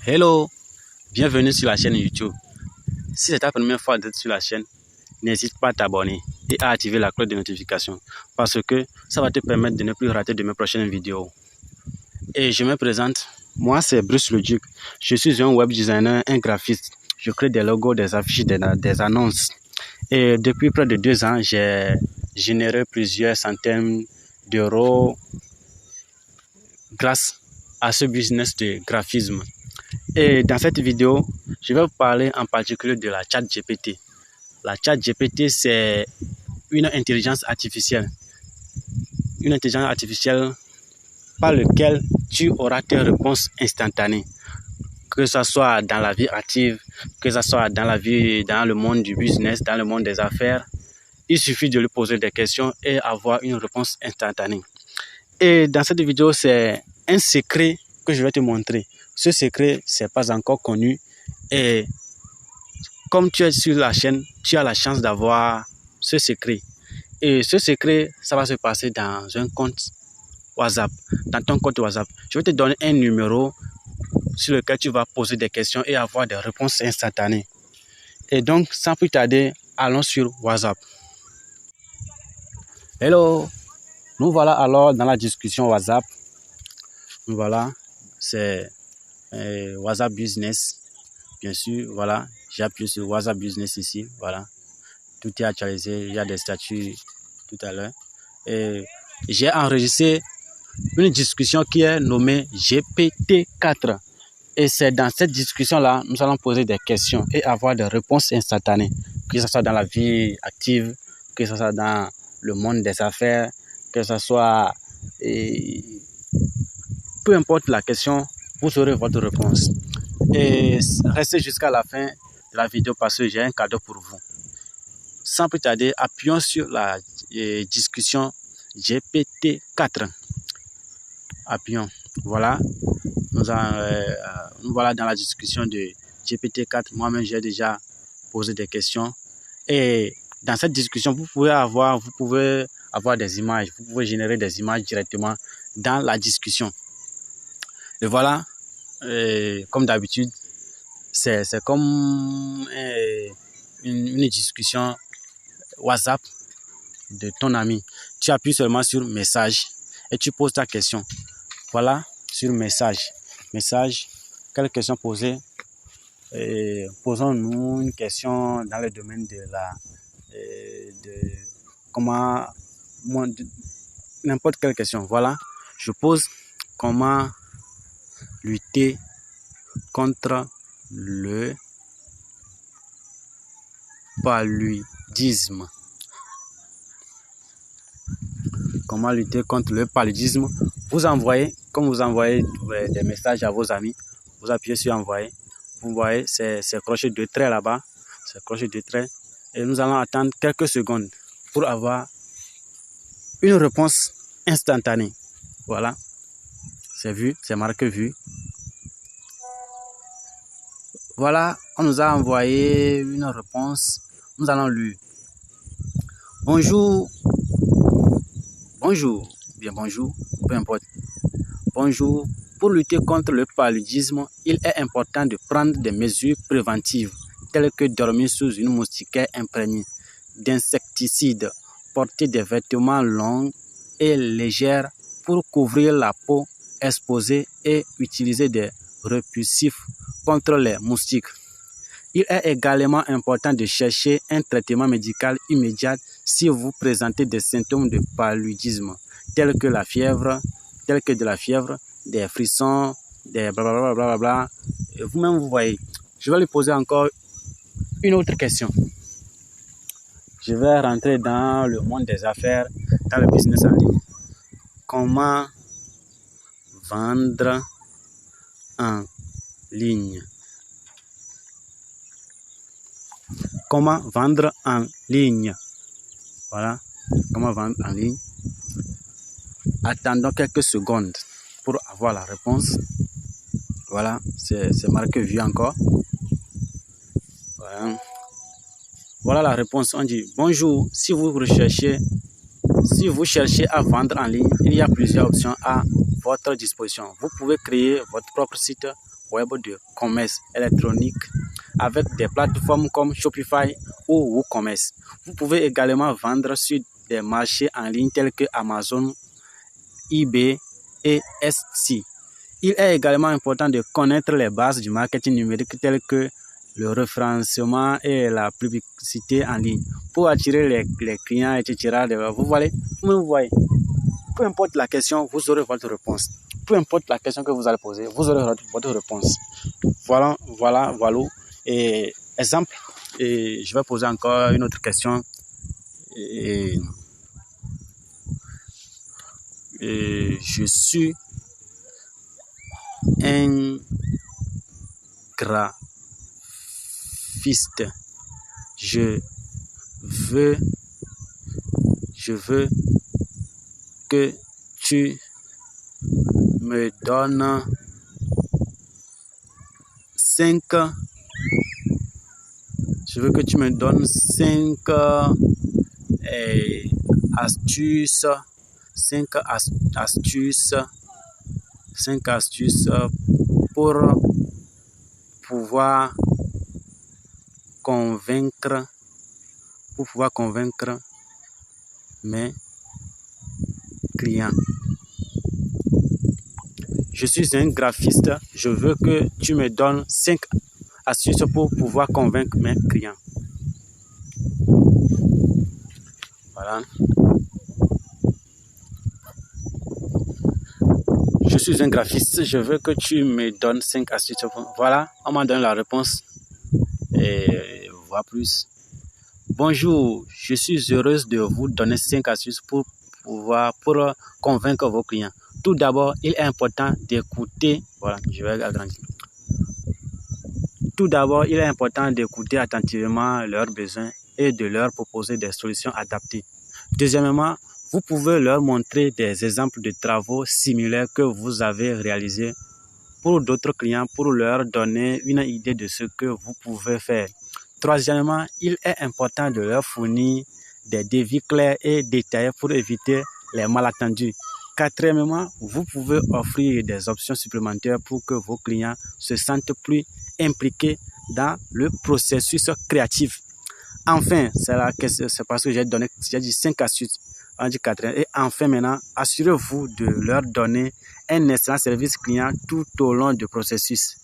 Hello, bienvenue sur la chaîne YouTube. Si c'est ta première fois d'être sur la chaîne, n'hésite pas à t'abonner et à activer la cloche de notification parce que ça va te permettre de ne plus rater de mes prochaines vidéos. Et je me présente, moi c'est Bruce Le Duc. Je suis un web designer, un graphiste. Je crée des logos, des affiches, des annonces. Et depuis près de 2 ans, j'ai généré plusieurs centaines d'euros grâce à ce business de graphisme. Et dans cette vidéo, je vais vous parler en particulier de la ChatGPT. La ChatGPT, c'est une intelligence artificielle. Une intelligence artificielle par laquelle tu auras tes réponses instantanées. Que ce soit dans la vie active, que ce soit dans le monde du business, dans le monde des affaires. Il suffit de lui poser des questions et avoir une réponse instantanée. Et dans cette vidéo, c'est un secret que je vais te montrer. Ce secret, c'est pas encore connu. Et comme tu es sur la chaîne, tu as la chance d'avoir ce secret. Et ce secret, ça va se passer dans un compte WhatsApp. Dans ton compte WhatsApp, je vais te donner un numéro sur lequel tu vas poser des questions et avoir des réponses instantanées. Et donc, sans plus tarder, allons sur WhatsApp. Hello, nous voilà alors dans la discussion WhatsApp. Nous voilà, c'est WhatsApp Business. Bien sûr, voilà, j'ai appuyé sur WhatsApp Business ici, voilà. Tout est actualisé, il y a des statuts tout à l'heure. Et j'ai enregistré une discussion qui est nommée GPT-4. Et c'est dans cette discussion-là, nous allons poser des questions et avoir des réponses instantanées. Que ce soit dans la vie active, que ce soit dans le monde des affaires, que ce soit... peu importe la question, vous aurez votre réponse. Et restez jusqu'à la fin de la vidéo parce que j'ai un cadeau pour vous. Sans plus tarder, appuyons sur la discussion GPT-4. Appuyons. Voilà. Nous voilà dans la discussion de GPT-4. Moi-même, j'ai déjà posé des questions. Et dans cette discussion, vous pouvez avoir des images. Vous pouvez générer des images directement dans la discussion. Et voilà, comme d'habitude, c'est comme une discussion WhatsApp de ton ami. Tu appuies seulement sur message et tu poses ta question. Voilà, sur message. Message, quelle question poser? Posons-nous une question dans le domaine de n'importe quelle question. Voilà, je pose comment lutter contre le paludisme. Comment lutter contre le paludisme? Comme vous envoyez des messages à vos amis, vous appuyez sur envoyer. Vous voyez, c'est crochet de trait là-bas. C'est crochet de trait. Et nous allons attendre quelques secondes pour avoir une réponse instantanée. Voilà. C'est vu, c'est marqué vu. Voilà, on nous a envoyé une réponse. Nous allons lire. Bonjour. Bonjour. Bien bonjour, peu importe. Bonjour. Pour lutter contre le paludisme, il est important de prendre des mesures préventives telles que dormir sous une moustiquaire imprégnée d'insecticides, porter des vêtements longs et légers pour couvrir la peau exposée et utiliser des répulsifs contre les moustiques. Il est également important de chercher un traitement médical immédiat si vous présentez des symptômes de paludisme, tels que de la fièvre, des frissons, des blablabla. Vous-même, vous voyez. Je vais lui poser encore une autre question. Je vais rentrer dans le monde des affaires, dans le business en ligne. Comment vendre en ligne? Comment vendre en ligne? Voilà, comment vendre en ligne. Attendons quelques secondes pour avoir la réponse. Voilà, c'est marqué vu encore. Voilà la réponse. On dit bonjour. Si vous cherchez à vendre en ligne, il y a plusieurs options à votre disposition. Vous pouvez créer votre propre site web de commerce électronique avec des plateformes comme Shopify ou WooCommerce. Vous pouvez également vendre sur des marchés en ligne tels que Amazon, eBay et Etsy. Il est également important de connaître les bases du marketing numérique telles que le référencement et la publicité en ligne pour attirer les clients, etc. Vous voyez, peu importe la question, vous aurez votre réponse. Peu importe la question que vous allez poser, vous aurez votre réponse. Voilà. Et exemple, et je vais poser encore une autre question. Et je suis un graphiste. Je veux que tu me donnes 5 astuces, 5 astuces pour pouvoir convaincre mes clients. Je suis un graphiste. Je veux que tu me donnes 5 astuces pour pouvoir convaincre mes clients. Voilà. Je suis un graphiste. Je veux que tu me donnes 5 astuces. Voilà, on m'a donné la réponse. Et voilà plus. Bonjour, je suis heureuse de vous donner 5 astuces pour convaincre vos clients. Tout d'abord, il est important d'écouter. Voilà, je vais agrandir. Tout d'abord, il est important d'écouter attentivement leurs besoins et de leur proposer des solutions adaptées. Deuxièmement, vous pouvez leur montrer des exemples de travaux similaires que vous avez réalisés pour d'autres clients pour leur donner une idée de ce que vous pouvez faire. Troisièmement, il est important de leur fournir des devis clairs et détaillés pour éviter les malentendus. Quatrièmement, vous pouvez offrir des options supplémentaires pour que vos clients se sentent plus impliqués dans le processus créatif. Enfin, c'est parce que j'ai dit 5 astuces. On dit 4. Et enfin, maintenant, assurez-vous de leur donner un excellent service client tout au long du processus.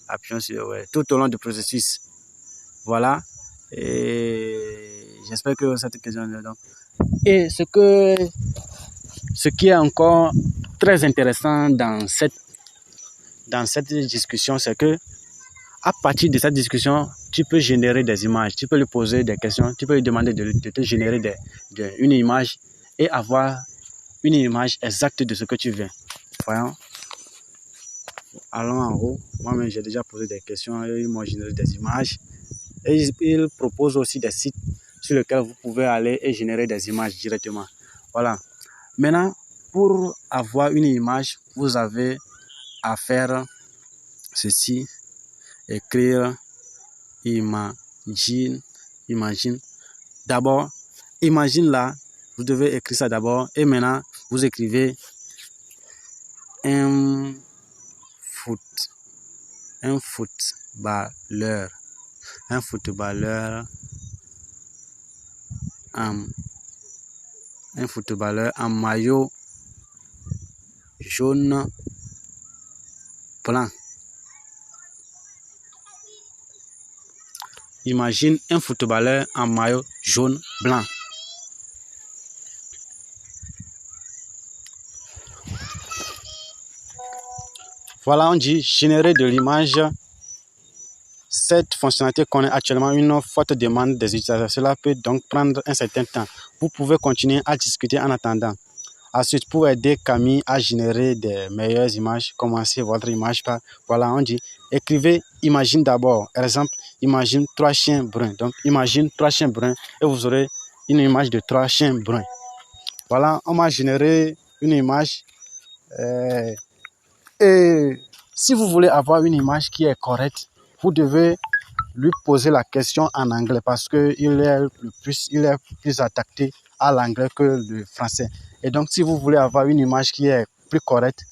Appuyons sur tout au long du processus. Voilà. Et j'espère que cette question est donc. Et ce qui est encore très intéressant dans cette discussion, c'est que à partir de cette discussion, tu peux générer des images, tu peux lui poser des questions, tu peux lui demander de te générer une image et avoir une image exacte de ce que tu veux. Voyons. Allons en haut. Moi-même, j'ai déjà posé des questions et ils m'ont généré des images. Et ils proposent aussi des sites sur lesquels vous pouvez aller et générer des images directement. Voilà. Maintenant, pour avoir une image, vous avez à faire ceci. Écrire, imagine. D'abord, imagine là, vous devez écrire ça d'abord. Et maintenant, vous écrivez un footballeur. Un footballeur en maillot jaune blanc. Imagine un footballeur en maillot jaune blanc. Voilà, on dit générer de l'image. Cette fonctionnalité connaît actuellement une forte demande des utilisateurs. Cela peut donc prendre un certain temps. Vous pouvez continuer à discuter en attendant. Ensuite, pour aider Camille à générer des meilleures images, commencez votre image par, voilà, on dit, écrivez imagine d'abord. Par exemple, imagine 3 chiens bruns. Donc, imagine 3 chiens bruns et vous aurez une image de 3 chiens bruns. Voilà, on m'a généré une image. Et si vous voulez avoir une image qui est correcte, vous devez lui poser la question en anglais parce qu'il est plus adapté à l'anglais que le français. Et donc, si vous voulez avoir une image qui est plus correcte,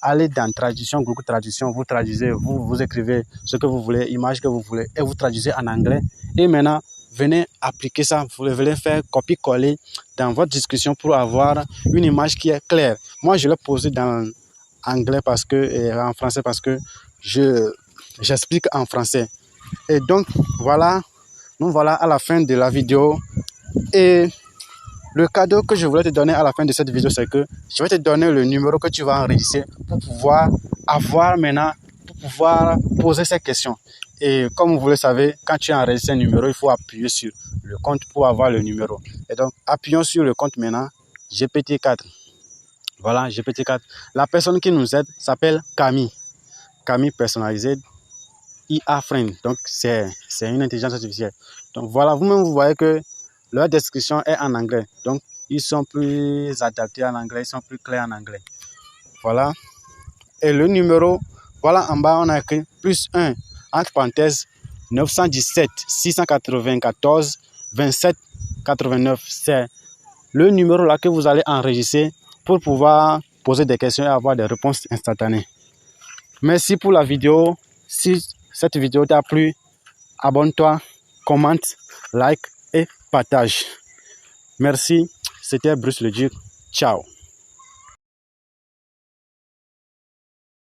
allez dans traduction, Google Traduction, vous traduisez, vous écrivez ce que vous voulez, image que vous voulez, et vous traduisez en anglais. Et maintenant, venez appliquer ça, vous venez faire copier-coller dans votre discussion pour avoir une image qui est claire. Moi, je l'ai posé dans anglais parce que, en français parce que j'explique en français. Et donc, voilà, nous voilà à la fin de la vidéo. Et le cadeau que je voulais te donner à la fin de cette vidéo, c'est que je vais te donner le numéro que tu vas enregistrer pour pouvoir avoir maintenant, pour pouvoir poser ces questions. Et comme vous le savez, quand tu as enregistré un numéro, il faut appuyer sur le compte pour avoir le numéro. Et donc, appuyons sur le compte maintenant, GPT-4. Voilà, GPT-4. La personne qui nous aide s'appelle Camille. Camille personnalisée, IA Friend. Donc, c'est une intelligence artificielle. Donc, voilà, vous-même, vous voyez que leur description est en anglais. Donc, ils sont plus adaptés en anglais, ils sont plus clairs en anglais. Voilà. Et le numéro, voilà, en bas, on a écrit +1, entre parenthèses, 917 694 27 89. C'est le numéro là que vous allez enregistrer pour pouvoir poser des questions et avoir des réponses instantanées. Merci pour la vidéo. Si cette vidéo t'a plu, abonne-toi, commente, like et partage. Merci, c'était Bruce le Duc. Ciao.